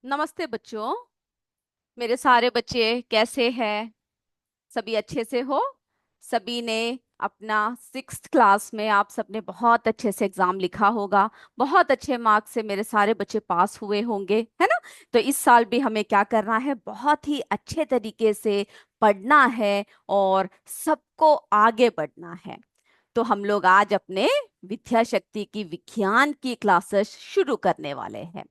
नमस्ते बच्चों। मेरे सारे बच्चे कैसे हैं? सभी अच्छे से हो? सभी ने अपना 6th क्लास में आप सबने बहुत अच्छे से एग्जाम लिखा होगा। बहुत अच्छे मार्क्स से मेरे सारे बच्चे पास हुए होंगे, है ना? तो इस साल भी हमें क्या करना है, बहुत ही अच्छे तरीके से पढ़ना है और सबको आगे बढ़ना है। तो हम लोग आज अपने विद्या शक्ति की विज्ञान की क्लासेस शुरू करने वाले हैं।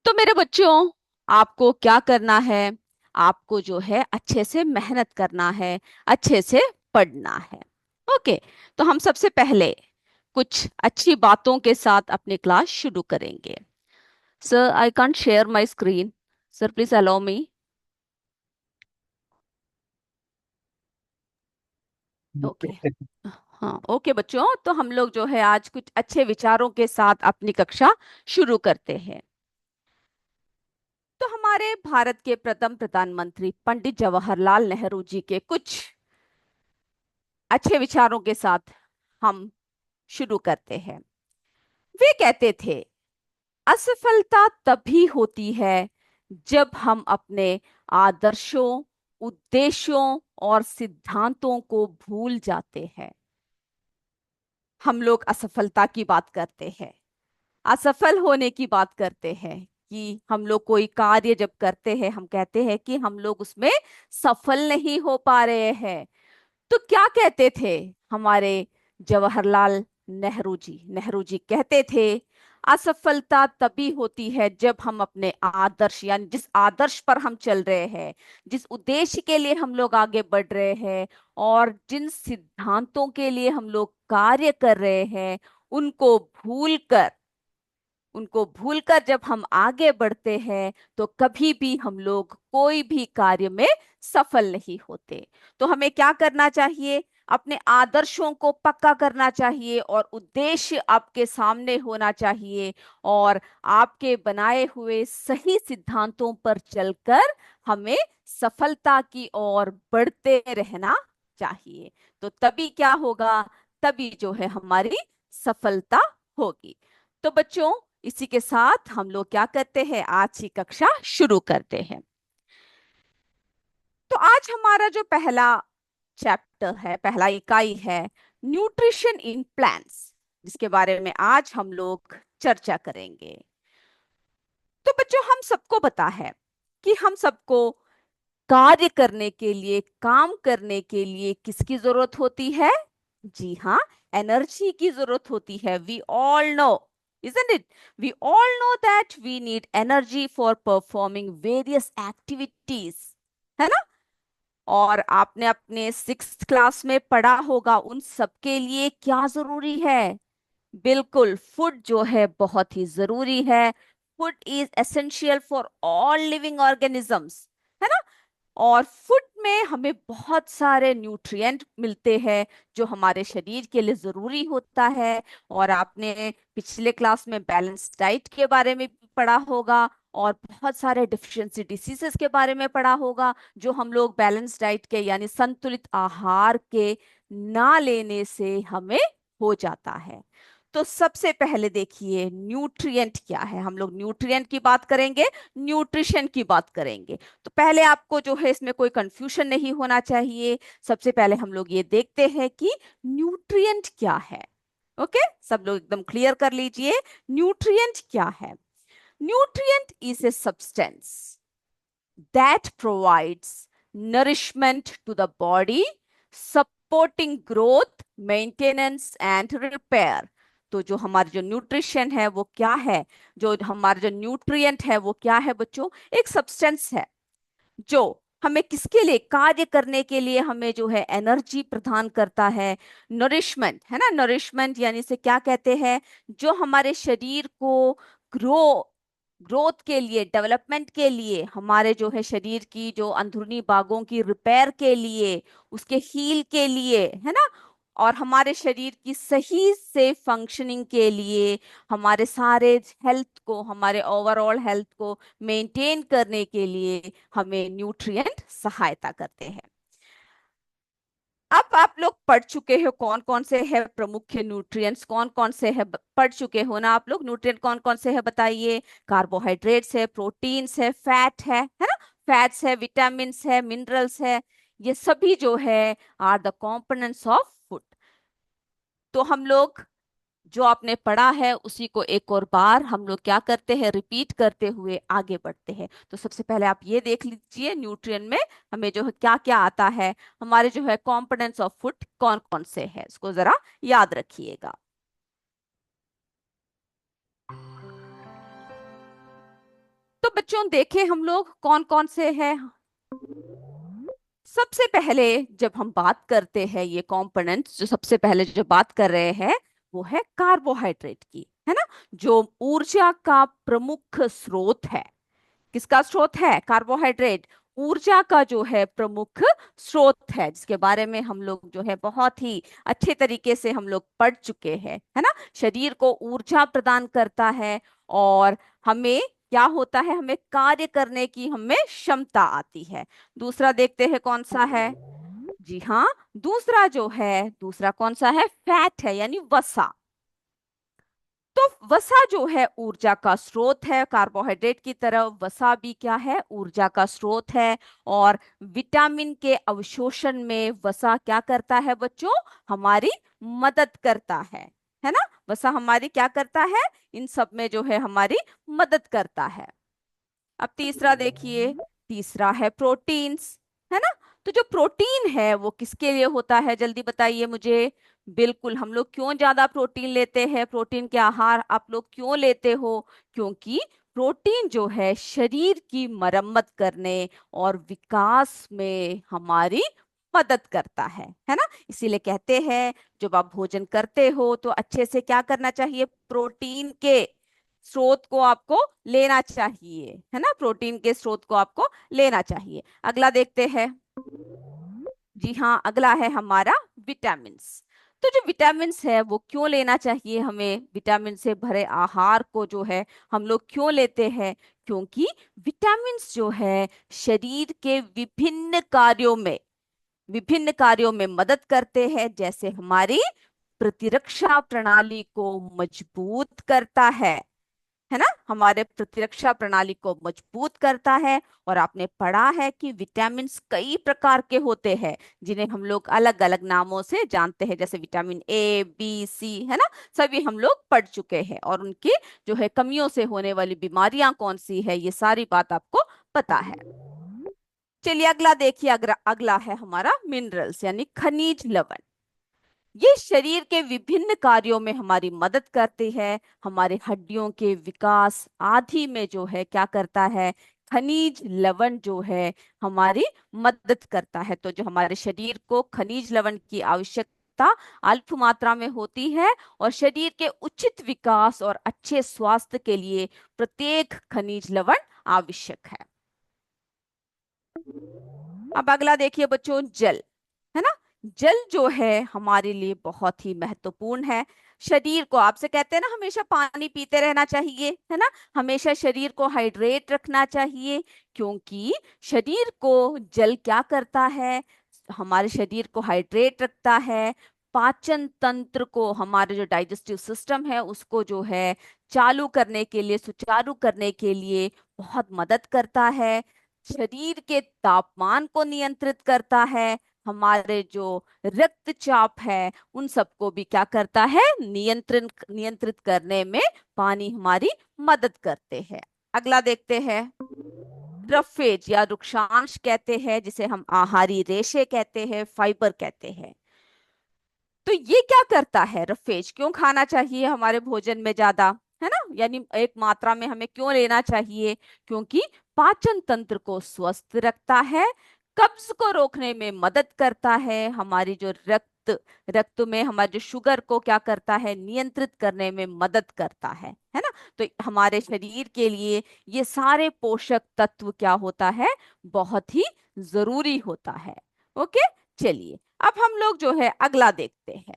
तो मेरे बच्चों, आपको क्या करना है? आपको जो है अच्छे से मेहनत करना है, अच्छे से पढ़ना है। ओके। तो हम सबसे पहले कुछ अच्छी बातों के साथ अपनी क्लास शुरू करेंगे। Sir, I can't share my screen. Sir, please allow me. Okay. हाँ, ओके बच्चों, तो हम लोग जो है आज कुछ अच्छे विचारों के साथ अपनी कक्षा शुरू करते हैं। तो हमारे भारत के प्रथम प्रधानमंत्री पंडित जवाहरलाल नेहरू जी के कुछ अच्छे विचारों के साथ हम शुरू करते हैं। वे कहते थे, असफलता तभी होती है जब हम अपने आदर्शों, उद्देश्यों और सिद्धांतों को भूल जाते हैं। हम लोग असफलता की बात करते हैं, असफल होने की बात करते हैं कि हम लोग कोई कार्य जब करते हैं, हम कहते हैं कि हम लोग उसमें सफल नहीं हो पा रहे हैं। तो क्या कहते थे हमारे जवाहरलाल नेहरू जी कहते थे, असफलता तभी होती है जब हम अपने आदर्श, यानी जिस आदर्श पर हम चल रहे हैं, जिस उद्देश्य के लिए हम लोग आगे बढ़ रहे हैं और जिन सिद्धांतों के लिए हम लोग कार्य कर रहे हैं, उनको भूलकर उनको भूलकर जब हम आगे बढ़ते हैं, तो कभी भी हम लोग कोई भी कार्य में सफल नहीं होते। तो हमें क्या करना चाहिए? अपने आदर्शों को पक्का करना चाहिए और उद्देश्य आपके सामने होना चाहिए, और आपके बनाए हुए सही सिद्धांतों पर चलकर हमें सफलता की ओर बढ़ते रहना चाहिए। तो तभी क्या होगा? तभी जो है हमारी सफलता होगी। तो बच्चों, इसी के साथ हम लोग क्या करते हैं, आज की कक्षा शुरू करते हैं। तो आज हमारा जो पहला चैप्टर है, पहला इकाई है, न्यूट्रिशन इन प्लांट्स, जिसके बारे में आज हम लोग चर्चा करेंगे। तो बच्चों, हम सबको पता है कि हम सबको कार्य करने के लिए, काम करने के लिए किसकी जरूरत होती है? जी हाँ, एनर्जी की जरूरत होती है। We all know, isn't it? We all know that we need energy for performing various activities, है ना? और आपने अपने 6th क्लास में पढ़ा होगा, उन सबके लिए क्या जरूरी है? बिल्कुल, फूड जो है बहुत ही जरूरी है। Food is essential for all living organisms, है ना? और फूड में हमें बहुत सारे न्यूट्रिएंट मिलते हैं जो हमारे शरीर के लिए जरूरी होता है। और आपने पिछले क्लास में बैलेंस डाइट के बारे में भी पढ़ा होगा और बहुत सारे डिफिशिएंसी डिसीजेस के बारे में पढ़ा होगा, जो हम लोग बैलेंस डाइट के यानी संतुलित आहार के ना लेने से हमें हो जाता है। तो सबसे पहले देखिए, न्यूट्रिएंट क्या है। हम लोग न्यूट्रिएंट की बात करेंगे, न्यूट्रिशन की बात करेंगे। तो पहले आपको जो है इसमें कोई कंफ्यूजन नहीं होना चाहिए। सबसे पहले हम लोग ये देखते हैं कि न्यूट्रिएंट क्या है। ओके, सब लोग एकदम क्लियर कर लीजिए, न्यूट्रिएंट क्या है। Nutrient is a substance that provides nourishment to the body, supporting growth, maintenance and repair। तो जो हमारे जो न्यूट्रिशन है वो क्या है, जो हमारे जो न्यूट्रिएंट है वो क्या है बच्चों? एक सब्सटेंस है जो हमें किसके लिए, कार्य करने के लिए हमें जो है एनर्जी प्रदान करता है। नरिशमेंट, है ना? नरिशमेंट यानी से क्या कहते हैं, जो हमारे शरीर को ग्रो ग्रोथ के लिए, डेवलपमेंट के लिए, हमारे जो है शरीर की जो अंदरूनी भागों की रिपेयर के लिए, उसके हील के लिए, है ना? और हमारे शरीर की सही से फंक्शनिंग के लिए, हमारे सारे हेल्थ को, हमारे ओवरऑल हेल्थ को मेंटेन करने के लिए हमें न्यूट्रिएंट सहायता करते हैं। अब आप लोग पढ़ चुके हो कौन कौन से है प्रमुख न्यूट्रिएंट्स, कौन कौन से है, पढ़ चुके हो ना आप लोग। न्यूट्रिएंट कौन कौन से है बताइए। कार्बोहाइड्रेट्स है, प्रोटीन्स है, फैट है ना। फैट्स है, विटामिन्स है, मिनरल्स है, ये सभी जो है are the components of food. तो हम लोग जो आपने पढ़ा है उसी को एक और बार हम लोग क्या करते हैं, रिपीट करते हुए आगे बढ़ते हैं। तो सबसे पहले आप ये देख लीजिए न्यूट्रिएंट में हमें जो है क्या क्या आता है, हमारे जो है कंपोनेंट्स ऑफ फूड कौन कौन से हैं, इसको जरा याद रखिएगा। तो बच्चों देखें हम लोग कौन कौन से हैं। सबसे पहले जब हम बात करते हैं ये कंपोनेंट्स, जो सबसे पहले जो बात कर रहे हैं वो है कार्बोहाइड्रेट की, है ना। जो ऊर्जा का प्रमुख स्रोत है, किसका स्रोत है, कार्बोहाइड्रेट। ऊर्जा का जो है प्रमुख स्रोत है, जिसके बारे में हम लोग जो है बहुत ही अच्छे तरीके से हम लोग पढ़ चुके हैं, है ना। शरीर को ऊर्जा प्रदान करता है और हमें क्या होता है, हमें कार्य करने की हमें क्षमता आती है। दूसरा देखते हैं कौन सा है। जी हाँ, दूसरा जो है, दूसरा कौन सा है, फैट है यानी वसा। तो वसा जो है ऊर्जा का स्रोत है, कार्बोहाइड्रेट की तरह वसा भी क्या है, ऊर्जा का स्रोत है। और विटामिन के अवशोषण में वसा क्या करता है बच्चों, हमारी मदद करता है ना। वसा हमारी क्या करता है, इन सब में जो है हमारी मदद करता है। अब तीसरा देखिए, तीसरा है प्रोटीन्स, है ना। तो जो प्रोटीन है वो किसके लिए होता है, जल्दी बताइए मुझे। बिल्कुल, हम लोग क्यों ज्यादा प्रोटीन लेते हैं, प्रोटीन के आहार आप लोग क्यों लेते हो, क्योंकि प्रोटीन जो है शरीर की मरम्मत करने और विकास में हमारी मदद करता है ना। इसीलिए कहते हैं जब आप भोजन करते हो तो अच्छे से क्या करना चाहिए, प्रोटीन के स्रोत को आपको लेना चाहिए, है ना। प्रोटीन के स्रोत को आपको लेना चाहिए। अगला देखते हैं। जी हाँ, अगला है हमारा विटामिन्स। तो जो विटामिन्स है वो क्यों लेना चाहिए हमें, विटामिन से भरे आहार को जो है हम लोग क्यों लेते हैं, क्योंकि विटामिन्स जो है शरीर के विभिन्न कार्यों में मदद करते हैं। जैसे हमारी प्रतिरक्षा प्रणाली को मजबूत करता है ना, हमारे प्रतिरक्षा प्रणाली को मजबूत करता है। और आपने पढ़ा है कि विटामिन कई प्रकार के होते हैं, जिन्हें हम लोग अलग अलग नामों से जानते हैं, जैसे विटामिन ए, बी, सी, है ना। सभी हम लोग पढ़ चुके हैं और उनकी जो है कमियों से होने वाली बीमारियां कौन सी है, ये सारी बात आपको पता है। चलिए अगला देखिए, अगला है हमारा मिनरल्स यानी खनिज लवण। ये शरीर के विभिन्न कार्यों में हमारी मदद करती है, हमारे हड्डियों के विकास आदि में जो है क्या करता है, खनिज लवण जो है हमारी मदद करता है। तो जो हमारे शरीर को खनिज लवण की आवश्यकता अल्प मात्रा में होती है और शरीर के उचित विकास और अच्छे स्वास्थ्य के लिए प्रत्येक खनिज लवण आवश्यक है। अब अगला देखिए बच्चों, जल, है ना। जल जो है हमारे लिए बहुत ही महत्वपूर्ण है। शरीर को, आपसे कहते हैं ना हमेशा पानी पीते रहना चाहिए, है ना। हमेशा शरीर को हाइड्रेट रखना चाहिए, क्योंकि शरीर को जल क्या करता है, हमारे शरीर को हाइड्रेट रखता है। पाचन तंत्र को, हमारे जो डाइजेस्टिव सिस्टम है उसको जो है चालू करने के लिए, सुचारू करने के लिए बहुत मदद करता है। शरीर के तापमान को नियंत्रित करता है। हमारे जो रक्तचाप है उन सबको भी क्या करता है, नियंत्रित करने में पानी हमारी मदद करते हैं। अगला देखते हैं, रफेज या रुक्षांश कहते हैं, जिसे हम आहारी रेशे कहते हैं, फाइबर कहते हैं। तो ये क्या करता है, रफेज क्यों खाना चाहिए हमारे भोजन में ज्यादा, है ना, यानी एक मात्रा में हमें क्यों लेना चाहिए, क्योंकि पाचन तंत्र को स्वस्थ रखता है, कब्ज को रोकने में मदद करता है, हमारी जो रक्त में हमारे जो शुगर को क्या करता है, नियंत्रित करने में मदद करता है ना। तो हमारे शरीर के लिए ये सारे पोषक तत्व क्या होता है, बहुत ही जरूरी होता है। ओके, चलिए अब हम लोग जो है अगला देखते हैं।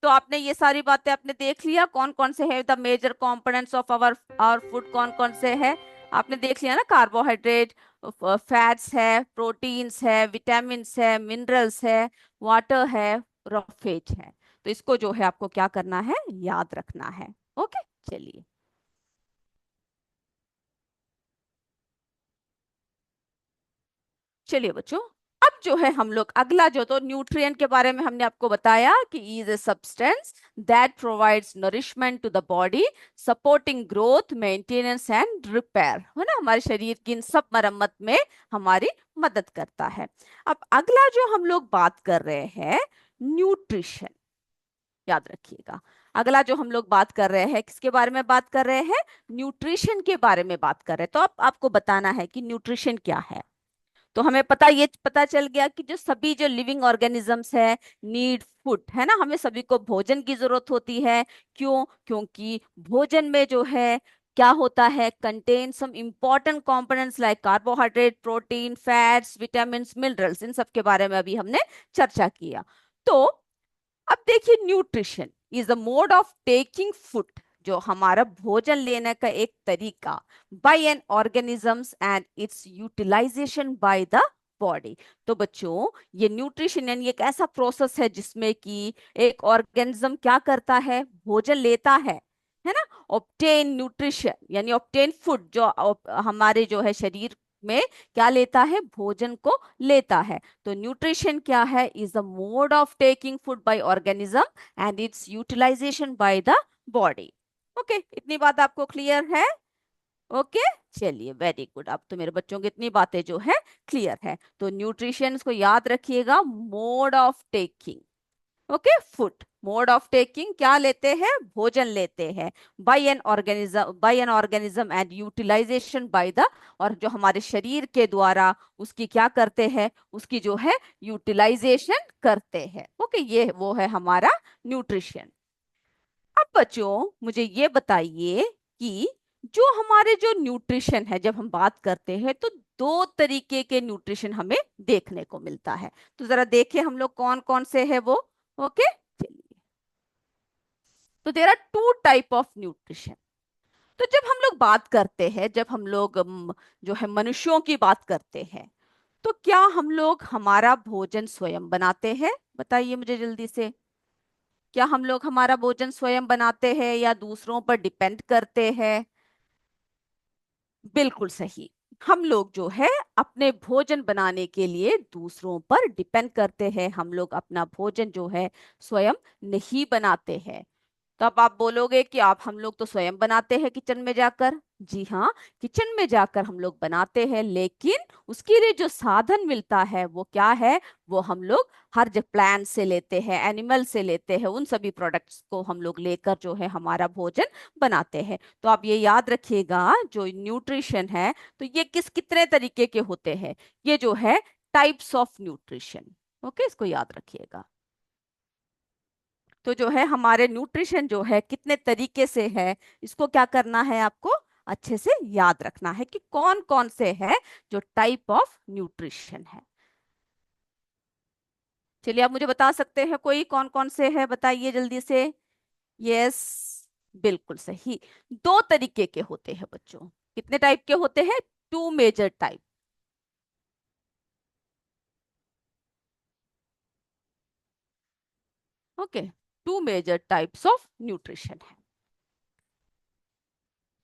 तो आपने ये सारी बातें आपने देख लिया, कौन कौन से है the major components of our our food, कौन कौन से है आपने देख लिया ना। कार्बोहाइड्रेट, फैट्स है, प्रोटीन्स है, विटामिन्स है, मिनरल्स है, वाटर है, रफेज है। तो इसको जो है आपको क्या करना है, याद रखना है। ओके, चलिए। चलिए बच्चों, अब जो है हम लोग अगला जो, तो न्यूट्रिएंट के बारे में हमने आपको बताया कि is a substance that provides nourishment to the body, supporting growth, maintenance and repair, है ना, हमारे शरीर की इन सब मरम्मत में हमारी मदद करता है। अब अगला जो हम लोग बात कर रहे हैं, न्यूट्रिशन, याद रखिएगा। अगला जो हम लोग बात कर रहे हैं, किसके बारे में बात कर रहे हैं, न्यूट्रिशन के बारे में बात कर रहे हैं। तो अब आपको बताना है कि न्यूट्रिशन क्या है। तो हमें पता चल गया कि जो सभी जो लिविंग ऑर्गेनिजम्स है, नीड फूड, है ना, हमें सभी को भोजन की जरूरत होती है। क्यों? क्योंकि भोजन में जो है क्या होता है, contain some important components like carbohydrate, protein, fats, vitamin, minerals, इन सब के बारे में अभी हमने चर्चा किया। तो अब देखिए, nutrition is the mode of taking food, जो हमारा भोजन लेने का एक तरीका, by an organisms and its utilization by the body. तो बच्चों, ये न्यूट्रिशन यानी एक ऐसा प्रोसेस है जिसमें कि एक ऑर्गेनिज्म क्या करता है, भोजन लेता है ना, ऑब्टेन न्यूट्रिशन यानी ऑब्टेन फूड, जो हमारे जो है शरीर में क्या लेता है, भोजन को लेता है। तो न्यूट्रिशन क्या है, is the mode of taking food by organism and its utilization by the body. Okay, इतनी बात आपको क्लियर है? ओके, चलिए, वेरी गुड। अब तो मेरे बच्चों की इतनी बातें जो है क्लियर है। तो न्यूट्रिशन को याद रखिएगा, mode of taking, okay, food, mode of taking, क्या लेते हैं, भोजन लेते हैं, by an organism and utilization by the, और जो हमारे शरीर के द्वारा उसकी क्या करते हैं, उसकी जो है यूटिलाइजेशन करते हैं। ओके, ये वो है हमारा न्यूट्रिशन। अब बच्चों मुझे ये बताइए कि जो हमारे जो न्यूट्रिशन है, जब हम बात करते हैं तो दो तरीके के न्यूट्रिशन हमें देखने को मिलता है। तो जरा देखें हम लोग कौन कौन से है वो। ओके, चलिए। तो there are two type of nutrition. तो जब हम लोग बात करते हैं, जब हम लोग जो है मनुष्यों की बात करते हैं, तो क्या हम लोग हमारा भोजन स्वयं बनाते हैं? बताइए मुझे जल्दी से। क्या हम लोग हमारा भोजन स्वयं बनाते हैं या दूसरों पर डिपेंड करते हैं? बिल्कुल सही। हम लोग जो है अपने भोजन बनाने के लिए दूसरों पर डिपेंड करते हैं, हम लोग अपना भोजन जो है स्वयं नहीं बनाते हैं। तो अब आप बोलोगे कि आप, हम लोग तो स्वयं बनाते हैं किचन में जाकर। जी हाँ, किचन में जाकर हम लोग बनाते हैं, लेकिन उसके लिए जो साधन मिलता है वो क्या है, वो हम लोग हर जगह प्लांट से लेते हैं, एनिमल से लेते हैं, उन सभी प्रोडक्ट्स को हम लोग लेकर जो है हमारा भोजन बनाते हैं। तो आप ये याद रखिएगा, जो न्यूट्रिशन है, तो ये कितने तरीके के होते हैं, ये जो है टाइप्स ऑफ न्यूट्रिशन। ओके, इसको याद रखिएगा। तो जो है हमारे न्यूट्रिशन जो है कितने तरीके से है, इसको क्या करना है, आपको अच्छे से याद रखना है कि कौन कौन से है जो टाइप ऑफ न्यूट्रिशन है। चलिए, आप मुझे बता सकते हैं कोई कौन कौन से है, बताइए जल्दी से। यस, बिल्कुल सही। दो तरीके के होते हैं बच्चों। कितने टाइप के होते हैं? Two major type. Okay, two major types of nutrition है।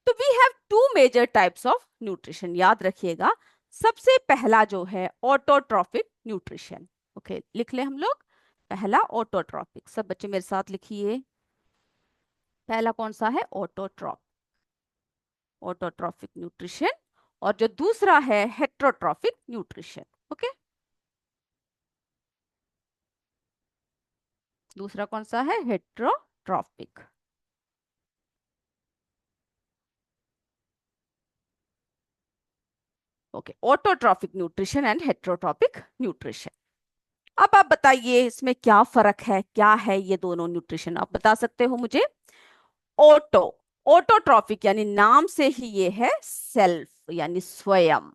तो we have two major types of nutrition, याद रखिएगा। सबसे पहला जो है ऑटोट्रॉफिक न्यूट्रिशन। ओके, लिख ले हम लोग। पहला ऑटोट्रॉफिक, सब बच्चे मेरे साथ लिखिए। पहला कौन सा है? Autotrophic nutrition. और जो दूसरा है हेट्रोट्रॉफिक न्यूट्रिशन। ओके, दूसरा कौन सा है? Heterotrophic. Okay, autotrophic nutrition and heterotrophic nutrition. अब आप बताइए इसमें क्या फर्क है, क्या है ये दोनों न्यूट्रिशन, आप बता सकते हो मुझे? ऑटो, ऑटोट्रॉफिक यानी नाम से ही ये है सेल्फ यानी स्वयं।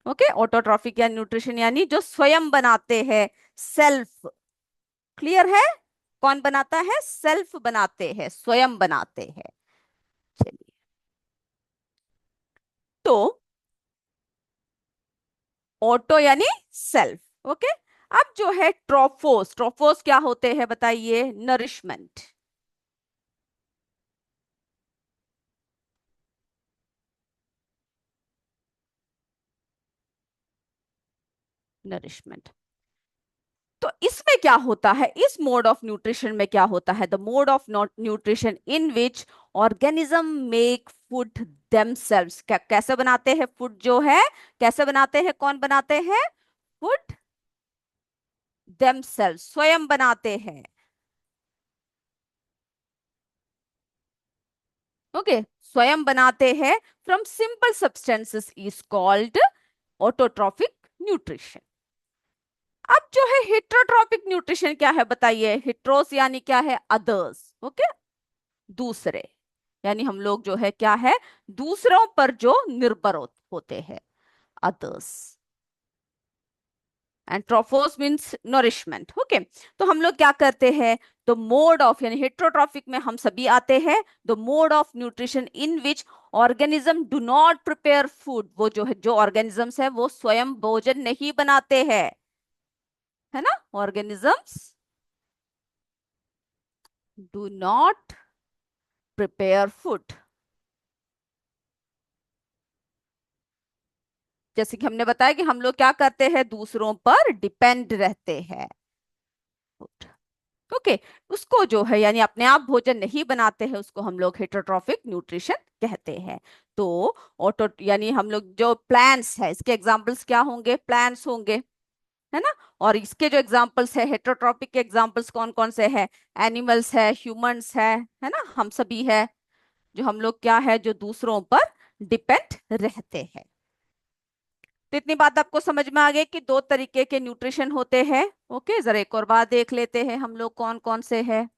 ओके, ऑटोट्रॉफिक या न्यूट्रिशन यानी जो स्वयं बनाते हैं, सेल्फ। क्लियर है? कौन बनाता है? सेल्फ बनाते हैं, स्वयं बनाते हैं। चलिए, तो ऑटो यानी सेल्फ। ओके, अब जो है ट्रोफोस, ट्रोफोस क्या होते हैं बताइए? नरिशमेंट। नरिशमेंट। तो इसमें क्या होता है, इस मोड ऑफ न्यूट्रिशन में क्या होता है? The mode of nutrition in which organism make food themselves. कैसे बनाते हैं फूड जो है? कैसे बनाते हैं? कौन बनाते हैं फूड? देमसेल्व्स, स्वयं बनाते हैं। ओके, स्वयं बनाते हैं। From simple substances is called autotrophic nutrition. अब जो है हेट्रोट्रॉपिक न्यूट्रिशन क्या है बताइए? हेट्रोस यानी क्या है? अदर्स। ओके, दूसरे, यानी हम लोग जो है क्या है? दूसरों पर जो निर्भर होते हैं, others. And trophos means nourishment. Okay, तो हम लोग क्या करते हैं? तो मोड ऑफ, यानी हेट्रोट्रॉफिक में हम सभी आते हैं। The mode of nutrition in which organism do not prepare food, वो जो है, जो ऑर्गेनिजम्स है वो स्वयं भोजन नहीं बनाते हैं, है ना? Organisms do not prepare food. जैसे कि हमने बताया कि हम लोग क्या करते हैं? दूसरों पर डिपेंड रहते हैं। ओके, उसको जो है यानी अपने आप भोजन नहीं बनाते हैं, उसको हम लोग हेटरोट्रॉफिक न्यूट्रिशन कहते हैं। तो ऑटो यानी हम लोग जो प्लांट्स है, इसके एग्जांपल्स क्या होंगे? प्लांट्स होंगे, है ना? और इसके जो एग्जांपल्स है हेटरोट्रॉपिक के एग्जांपल्स कौन कौन से हैं? एनिमल्स है, ह्यूमंस है ना? हम सभी है, जो हम लोग क्या है, जो दूसरों पर डिपेंड रहते हैं। तो इतनी बात आपको समझ में आ गई कि दो तरीके के न्यूट्रिशन होते हैं। ओके, जरा एक और बात देख लेते हैं हम लोग कौन कौन से हैं।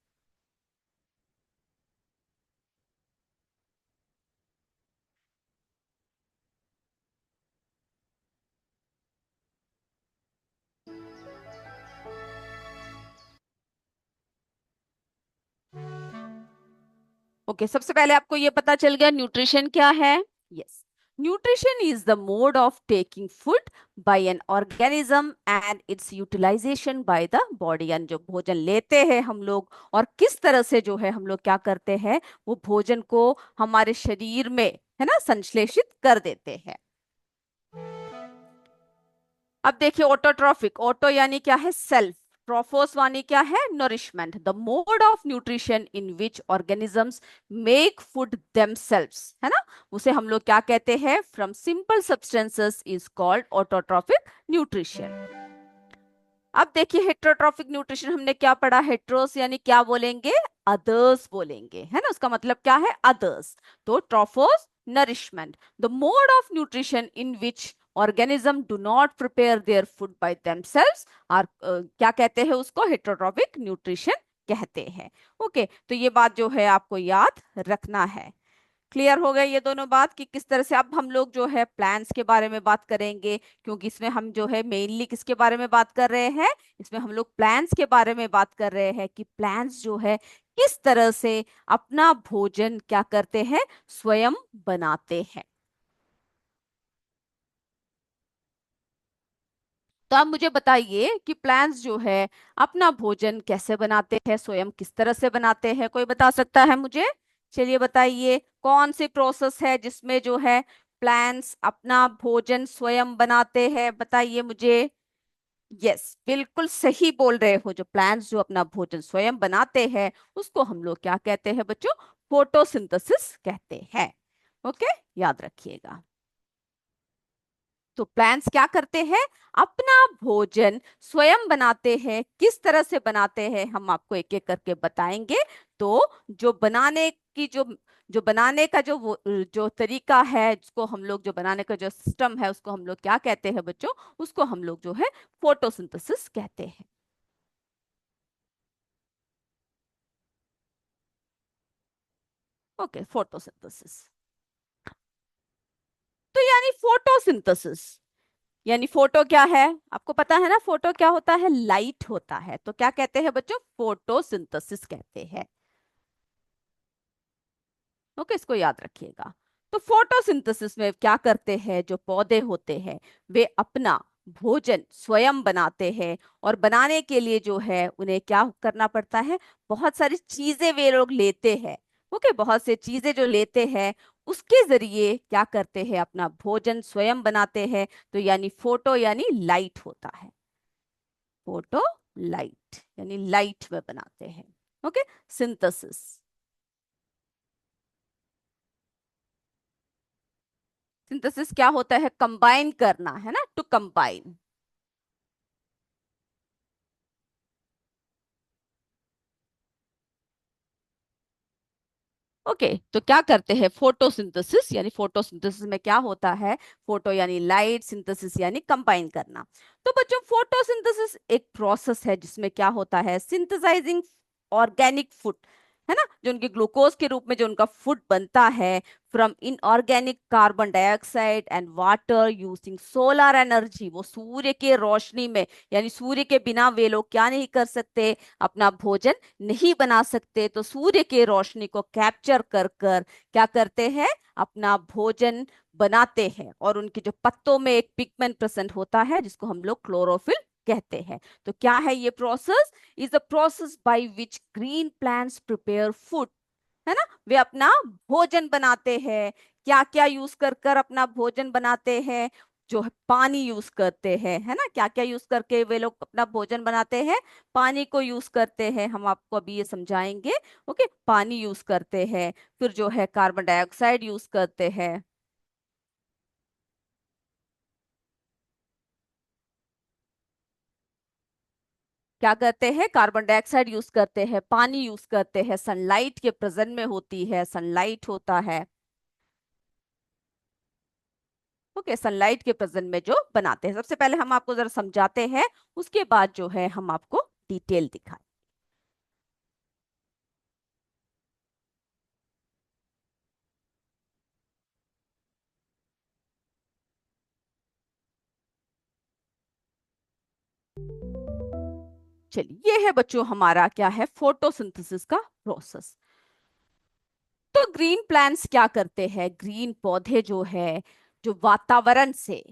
ओके, सबसे पहले आपको ये पता चल गया न्यूट्रिशन क्या है। Yes, nutrition is the mode of taking food by an organism and its utilization by the body. यानी जो भोजन लेते हैं हम लोग, और किस तरह से जो है हम लोग क्या करते हैं, वो भोजन को हमारे शरीर में, है ना, संश्लेषित कर देते हैं। अब देखिए ऑटोट्रॉफिक, ऑटो यानी क्या है? सेल्फ। ट्रोफोस वानी क्या है? Nourishment. The mode of nutrition in which organisms make food themselves, है ना, उसे हम लोग क्या कहते हैं? From simple substances is called autotrophic nutrition. अब देखिए हेट्रोट्रॉफिक न्यूट्रिशन हमने क्या पढ़ा? हेट्रोस यानी क्या बोलेंगे? अदर्स बोलेंगे, है ना? उसका मतलब क्या है? अदर्स। तो trophos, nourishment. The mode of nutrition in which organism do not prepare their food by themselves और क्या कहते हैं उसको? हेट्रोट्रॉफिक न्यूट्रिशन कहते हैं। ओके, तो ये बात जो है आपको याद रखना है। क्लियर हो गए ये दोनों बात कि किस तरह से? अब हम लोग जो है प्लान्स के बारे में बात करेंगे, क्योंकि इसमें हम जो है मेनली किसके बारे में बात कर रहे हैं? इसमें हम लोग प्लान्स के बारे में बात कर रहे हैं कि प्लान्स जो है किस तरह से अपना भोजन क्या करते हैं? स्वयं बनाते हैं। तो आप मुझे बताइए कि प्लान्स जो है अपना भोजन कैसे बनाते हैं, स्वयं किस तरह से बनाते हैं? कोई बता सकता है मुझे? चलिए बताइए, कौन सी प्रोसेस है जिसमें जो है प्लान्स अपना भोजन स्वयं बनाते हैं? बताइए मुझे। यस, बिल्कुल सही बोल रहे हो। जो प्लान्स जो अपना भोजन स्वयं बनाते हैं उसको हम लोग क्या कहते हैं बच्चों? फोटोसिंथेसिस कहते हैं। ओके, याद रखिएगा। तो प्लांट्स क्या करते हैं? अपना भोजन स्वयं बनाते हैं। किस तरह से बनाते हैं हम आपको एक एक करके बताएंगे। तो जो बनाने की जो बनाने का जो तरीका है, जिसको हम लोग जो बनाने का जो सिस्टम है उसको हम लोग क्या कहते हैं बच्चों? उसको हम लोग जो है फोटोसिंथेसिस कहते हैं। Okay, photosynthesis. तो यानी फोटोसिंथेसिस यानी फोटो क्या है? आपको पता है ना फोटो क्या होता है? लाइट होता है। तो क्या कहते हैं बच्चों? फोटोसिंथेसिस कहते हैं। ओके, इसको याद रखिएगा। तो फोटोसिंथेसिस में क्या करते हैं? जो पौधे होते हैं वे अपना भोजन स्वयं बनाते हैं। और बनाने के लिए जो है उन्हें क्या करना पड़ता है, बहुत सारी चीजें वे लोग लेते हैं। ओके, बहुत से चीजें जो लेते हैं उसके जरिए क्या करते हैं, अपना भोजन स्वयं बनाते हैं। तो यानी फोटो यानी लाइट होता है, फोटो लाइट यानी लाइट में बनाते हैं। Okay, synthesis. सिंथेसिस क्या होता है, कंबाइन करना है ना, टू कंबाइन। ओके तो क्या करते हैं, फोटोसिंथेसिस यानी फोटोसिंथेसिस में क्या होता है, फोटो यानी लाइट, सिंथेसिस यानी कंबाइन करना। तो बच्चों फोटोसिंथेसिस एक प्रोसेस है जिसमें क्या होता है, सिंथेसाइजिंग ऑर्गेनिक फूड, है ना, जो उनके ग्लूकोज के रूप में जो उनका फूड बनता है from inorganic carbon dioxide and water using solar energy. वो सूर्य के रोशनी में, यानी सूर्य के बिना वे लोग क्या नहीं कर सकते, अपना भोजन नहीं बना सकते। तो सूर्य के रोशनी को कैप्चर कर कर क्या करते हैं, अपना भोजन बनाते हैं। और उनके जो पत्तों में एक पिगमेंट प्रेजेंट होता है जिसको हम लोग क्लोरोफिल कहते हैं। तो क्या है ये process, is a process by which green plants prepare food, है ना, वे अपना भोजन बनाते हैं। क्या क्या यूज कर कर अपना भोजन बनाते हैं, जो है पानी यूज करते हैं, है ना, क्या क्या यूज करके वे लोग अपना भोजन बनाते हैं, पानी को यूज करते हैं, हम आपको अभी ये समझाएंगे। ओके, पानी यूज करते हैं, फिर जो है कार्बन डाइऑक्साइड यूज करते हैं। क्या करते हैं, कार्बन डाइऑक्साइड यूज करते हैं, पानी यूज करते हैं, सनलाइट के प्रेजेंट में होती है, सनलाइट होता है। ओके, सनलाइट के प्रेजेंट में जो बनाते हैं, सबसे पहले हम आपको जरा समझाते हैं, उसके बाद जो है हम आपको डिटेल दिखाएं। चलिए, ये है बच्चों हमारा क्या है, फोटोसिंथेसिस का प्रोसेस। तो ग्रीन प्लांट्स क्या करते हैं, ग्रीन पौधे जो है, जो वातावरण से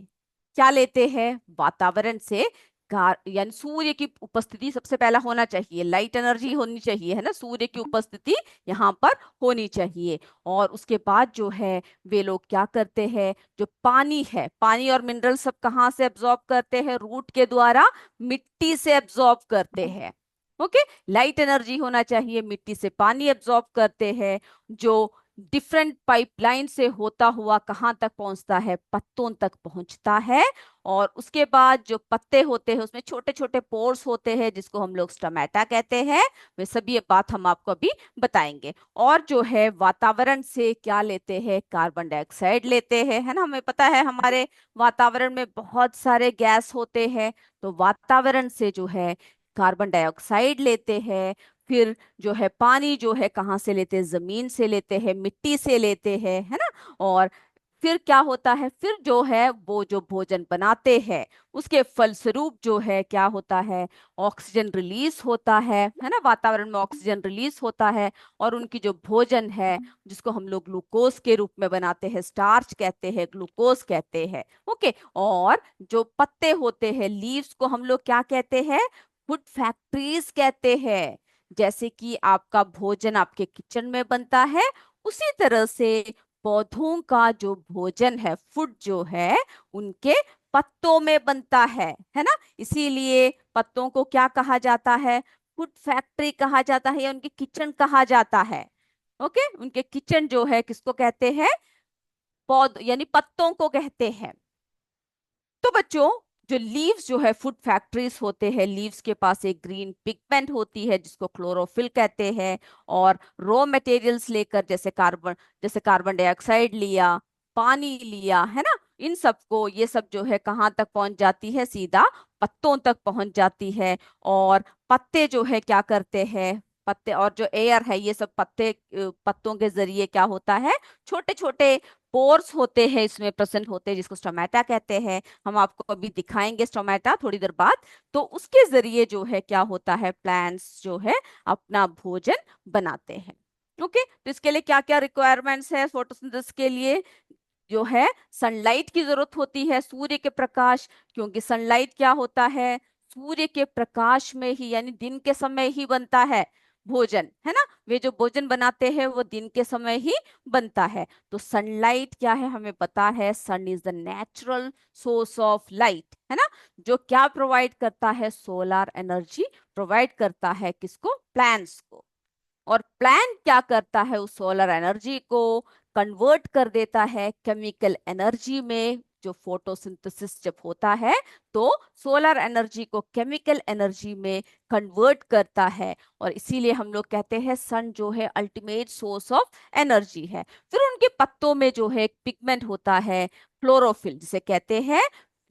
क्या लेते हैं, वातावरण से यानी सूर्य की उपस्थिति सबसे पहला होना चाहिए, लाइट एनर्जी होनी चाहिए, है ना, सूर्य की उपस्थिति यहाँ पर होनी चाहिए। और उसके बाद जो है वे लोग क्या करते हैं, जो पानी है, पानी और मिनरल सब कहाँ से एब्जॉर्ब करते हैं, रूट के द्वारा मिट्टी से एब्जॉर्ब करते हैं। ओके, लाइट एनर्जी होना चाहिए, मिट्टी से पानी एब्जॉर्ब करते हैं, जो डिफरेंट पाइपलाइन से होता हुआ कहाँ तक पहुंचता है, पत्तों तक पहुंचता है। और उसके बाद जो पत्ते होते हैं उसमें छोटे छोटे पोर्स होते हैं जिसको हम लोग स्टोमेटा कहते हैं। वे सभी ये बात हम आपको अभी बताएंगे। और जो है वातावरण से क्या लेते हैं, कार्बन डाइऑक्साइड लेते हैं, है ना, हमें पता है हमारे वातावरण में बहुत सारे गैस होते हैं। तो वातावरण से जो है कार्बन डाइऑक्साइड लेते हैं। फिर जो है पानी जो है कहाँ से लेते हैं, जमीन से लेते हैं, मिट्टी से लेते हैं, है ना। और फिर क्या होता है, फिर जो है वो जो भोजन बनाते हैं उसके फलस्वरूप जो है क्या होता है, ऑक्सीजन रिलीज होता है ना, वातावरण में ऑक्सीजन रिलीज होता है। और उनकी जो भोजन है जिसको हम लोग ग्लूकोज के रूप में बनाते हैं, स्टार्च कहते हैं, ग्लूकोज कहते हैं। ओके, और जो पत्ते होते हैं, लीव्स को हम लोग क्या कहते हैं, फूड फैक्ट्रीज कहते हैं। जैसे कि आपका भोजन आपके किचन में बनता है, उसी तरह से पौधों का जो भोजन है, फूड जो है, उनके पत्तों में बनता है ना। इसीलिए पत्तों को क्या कहा जाता है, फूड फैक्ट्री कहा जाता है, या उनके किचन कहा जाता है। ओके, उनके किचन जो है किसको कहते हैं, पौध यानी पत्तों को कहते हैं। तो बच्चों जो लीव्स जो है, फूड फैक्ट्रीज होते हैं, लीव्स के पास एक ग्रीन पिगमेंट होती है जिसको क्लोरोफिल कहते हैं। और रॉ मटेरियल्स लेकर, जैसे कार्बन डाइऑक्साइड लिया, पानी लिया, है ना, इन सबको, ये सब जो है कहाँ तक पहुंच जाती है, सीधा पत्तों तक पहुंच जाती है। और पत्ते जो है क्या करते हैं, पत्ते और जो एयर है, ये सब पत्तों के जरिए क्या होता है, छोटे छोटे पोर्स होते हैं इसमें प्रेजेंट होते हैं जिसको स्टोमेटा कहते हैं। हम आपको अभी दिखाएंगे स्टोमेटा थोड़ी देर बाद। तो उसके जरिए जो है क्या होता है, प्लांट्स जो है अपना भोजन बनाते हैं। ओके, तो इसके लिए क्या क्या रिक्वायरमेंट्स है फोटोसिंथेसिस के लिए, जो है सनलाइट की जरूरत होती है, सूर्य के प्रकाश, क्योंकि सनलाइट क्या होता है, सूर्य के प्रकाश में ही यानी दिन के समय ही बनता है भोजन, है ना। वे जो भोजन बनाते हैं वो दिन के समय ही बनता है। तो सनलाइट क्या है हमें पता है, sun is the natural source of light, है ना, जो क्या प्रोवाइड करता है, सोलर एनर्जी प्रोवाइड करता है, किसको, प्लांट्स को। और प्लांट क्या करता है, उस सोलर एनर्जी को कन्वर्ट कर देता है केमिकल एनर्जी में, जो फोटोसिंथेसिस जब होता है तो सोलर एनर्जी को केमिकल एनर्जी में कन्वर्ट करता है। और इसीलिए हम लोग कहते हैं सन जो है अल्टीमेट सोर्स ऑफ एनर्जी है। फिर उनके पत्तों में जो है पिगमेंट होता है, क्लोरोफिल जिसे कहते हैं,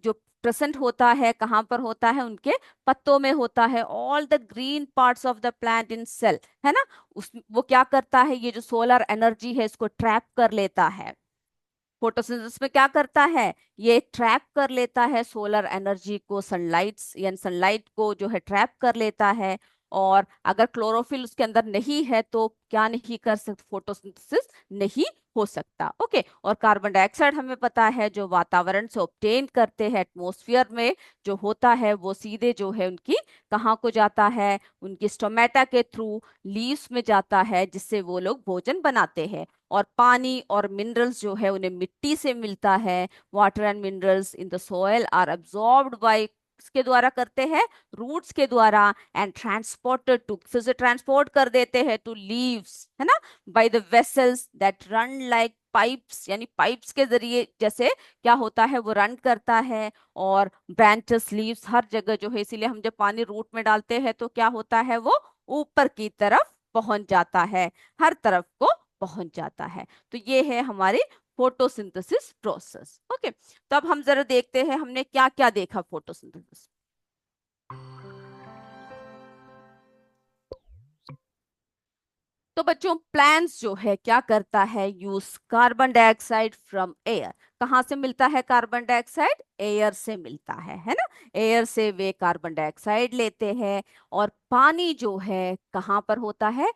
जो प्रेजेंट होता है कहाँ पर होता है, उनके पत्तों में होता है। All the green parts of the plant in cell, है ना, उस वो क्या करता है, ये जो सोलर एनर्जी है इसको ट्रैप कर लेता है। फोटोसिंथेसिस में क्या करता है, ये ट्रैप कर लेता है सोलर एनर्जी को, सनलाइट यानी सनलाइट को जो है ट्रैप कर लेता है। और अगर क्लोरोफिल उसके अंदर नहीं है तो क्या नहीं कर सकते, फोटोसिंथेसिस नहीं हो सकता। ओके, और कार्बन डाइऑक्साइड हमें पता है जो वातावरण से ऑब्टेन करते हैं एटमॉस्फेयर में जो होता है, वो सीधे जो है उनकी कहाँ को जाता है, उनकी स्टोमेटा के थ्रू लीव्स में जाता है, जिससे वो लोग भोजन बनाते हैं। और पानी और मिनरल्स जो है उन्हें मिट्टी से मिलता है। Water and minerals in the soil are absorbed by, किसके द्वारा करते हैं, रूट्स के द्वारा, एंड ट्रांसपोर्टेड टू, फिर से ट्रांसपोर्ट कर देते हैं टू लीव्स, है ना, by the vessels that run like pipes, यानी पाइप्स के जरिए जैसे क्या होता है वो रन करता है। और ब्रांचेस, लीव्स हर जगह जो है, इसीलिए हम जब पानी रूट में डालते हैं तो क्या होता है, वो ऊपर की तरफ पहुंच जाता है, हर तरफ को पहुंच जाता है। तो ये है हमारी फोटोसिंथेसिस प्रोसेस। ओके, तो अब हम जरा देखते हैं हमने क्या क्या देखा फोटोसिंथेसिस। तो बच्चों प्लांट्स जो है क्या करता है, use carbon dioxide from air. कहाँ से मिलता है कार्बन डाइऑक्साइड, एयर से मिलता है ना। एयर से वे कार्बन डाइऑक्साइड लेते हैं। और पानी जो है कहाँ पर होता है,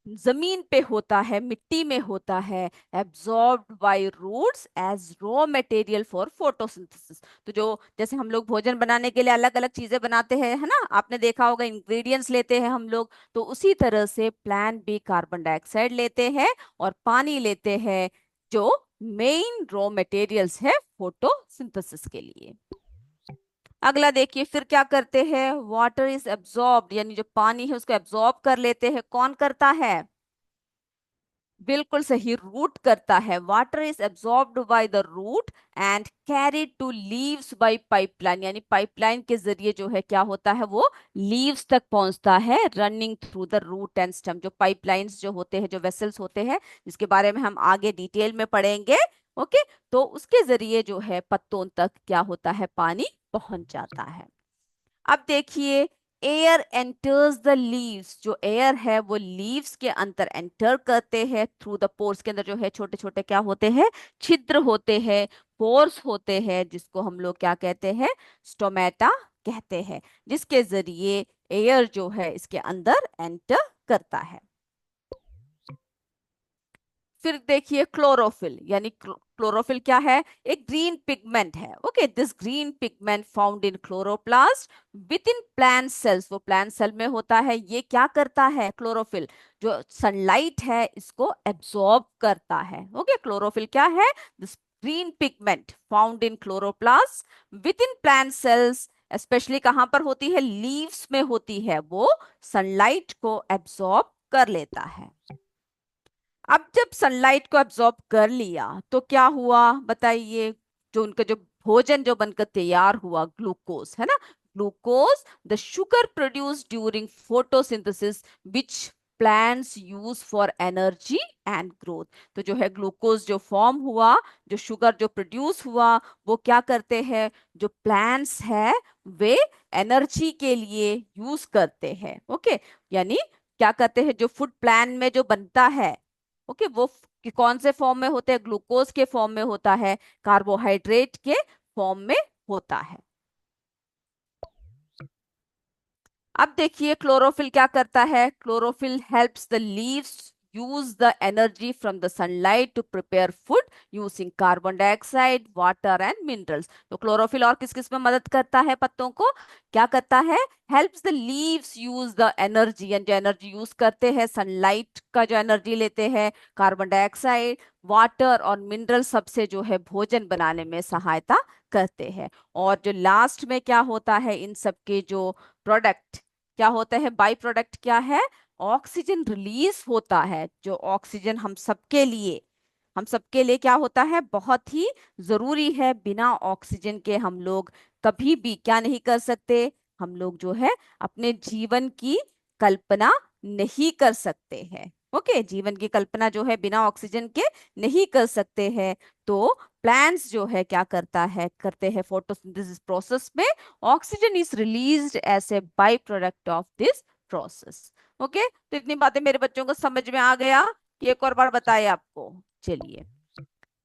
जमीन पे होता है, मिट्टी में होता है, absorbed by roots as raw material for photosynthesis. तो जो जैसे हम लोग भोजन बनाने के लिए अलग अलग चीजें बनाते हैं, है ना, आपने देखा होगा इंग्रेडिएंट्स लेते हैं हम लोग, तो उसी तरह से प्लांट भी कार्बन डाइऑक्साइड लेते हैं और पानी लेते हैं, जो मेन रॉ मटेरियल्स है फोटोसिंथेसिस के लिए। अगला देखिए फिर क्या करते हैं, वाटर इज एब्जॉर्ब्ड, यानी जो पानी है उसको एब्जॉर्ब कर लेते हैं, कौन करता है, बिल्कुल सही, रूट करता है। Water is absorbed by the root and carried to leaves by pipeline, यानी पाइपलाइन के जरिए जो है क्या होता है, वो लीव्स तक पहुंचता है, running through the root and stem. जो पाइपलाइंस जो होते हैं, जो वेसल्स होते हैं, जिसके बारे में हम आगे डिटेल में पढ़ेंगे। ओके, तो उसके जरिए जो है पत्तों तक क्या होता है, पानी पहुंच जाता है। अब देखिए, एयर एंटर्स द लीव्स, जो एयर है वो लीव्स के अंदर एंटर करते हैं थ्रू द पोर्स, के अंदर जो है छोटे छोटे क्या होते हैं, छिद्र होते हैं, पोर्स होते हैं, जिसको हम लोग क्या कहते हैं, स्टोमेटा कहते हैं, जिसके जरिए एयर जो है इसके अंदर एंटर करता है। फिर देखिए क्लोरोफिल, यानी क्लोरोफिल क्या है, एक ग्रीन पिगमेंट है। Okay, this green pigment found in chloroplast with in plant cells, वो प्लांट सेल में होता है। ये क्या करता है, क्लोरोफिल जो सनलाइट है इसको एब्सॉर्ब करता है। ओके, क्लोरोफिल क्या है, this green pigment found in chloroplast with in plant cells, specially कहाँ पर होती है, लीव्स में होती है, वो सनलाइट को एब्सॉर्ब कर लेता है। अब जब सनलाइट को एब्जॉर्ब कर लिया तो क्या हुआ बताइए, जो उनका जो भोजन जो बनकर तैयार हुआ, ग्लूकोज, है ना, glucose the sugar produce during photosynthesis which plants use for energy and growth. तो जो है ग्लूकोज जो फॉर्म हुआ, जो शुगर जो प्रोड्यूस हुआ, वो क्या करते हैं, जो प्लांट्स है वे एनर्जी के लिए यूज करते हैं। ओके, यानी क्या करते हैं, जो फूड प्लान में जो बनता है, ओके, वो कौन से फॉर्म में होते हैं, ग्लूकोज के फॉर्म में होता है, कार्बोहाइड्रेट के फॉर्म में होता है। अब देखिए क्लोरोफिल क्या करता है, chlorophyll helps the leaves use the energy from the sunlight to prepare food using carbon dioxide, water and minerals. तो क्लोरोफिल और किस किस में मदद करता है पत्तों को? क्या करता है? Helps the leaves use the energy, and जो एनर्जी यूज करते हैं, सनलाइट का जो एनर्जी लेते हैं, कार्बन डाइऑक्साइड, वाटर और मिनरल सबसे जो है भोजन बनाने में सहायता करते हैं। और जो लास्ट में क्या होता है, इन सब के जो प्रोडक्ट क्या होता है, बाई प्रोडक्ट क्या है? ऑक्सीजन रिलीज होता है। जो ऑक्सीजन हम सबके लिए क्या होता है, बहुत ही जरूरी है। बिना ऑक्सीजन के हम लोग कभी भी क्या नहीं कर सकते, हम लोग जो है अपने जीवन की कल्पना नहीं कर सकते हैं। ओके, जीवन की कल्पना जो है बिना ऑक्सीजन के नहीं कर सकते हैं। तो प्लांट्स जो है क्या करते हैं फोटोसिंथेसिस प्रोसेस में, oxygen is released as a by product of this process. Okay, तो इतनी बातें मेरे बच्चों को समझ में आ गया कि एक और बार बताए आपको? चलिए,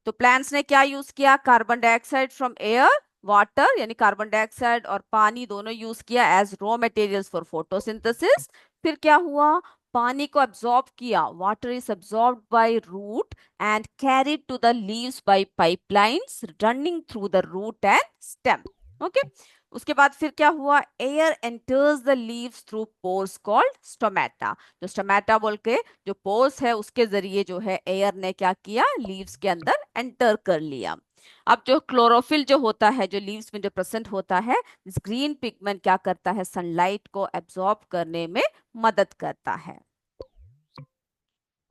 तो प्लांट्स ने क्या यूज किया? Carbon dioxide from air, water यानी कार्बन डाइऑक्साइड और पानी दोनों यूज किया as raw materials for photosynthesis. फिर क्या हुआ? पानी को अब्सॉर्ब किया, water is absorbed by root and carried to the leaves by pipelines running through the root and stem. Okay, उसके बाद फिर क्या हुआ? Air enters the leaves through pores called stomata. जो स्टोमेटा बोल के जो पोर्स है, उसके जरिए जो है एयर ने क्या किया, लीव्स के अंदर एंटर कर लिया। अब जो क्लोरोफिल जो होता है, जो लीव्स में जो प्रेजेंट होता है, इस ग्रीन पिगमेंट क्या करता है, सनलाइट को एब्जॉर्ब करने में मदद करता है।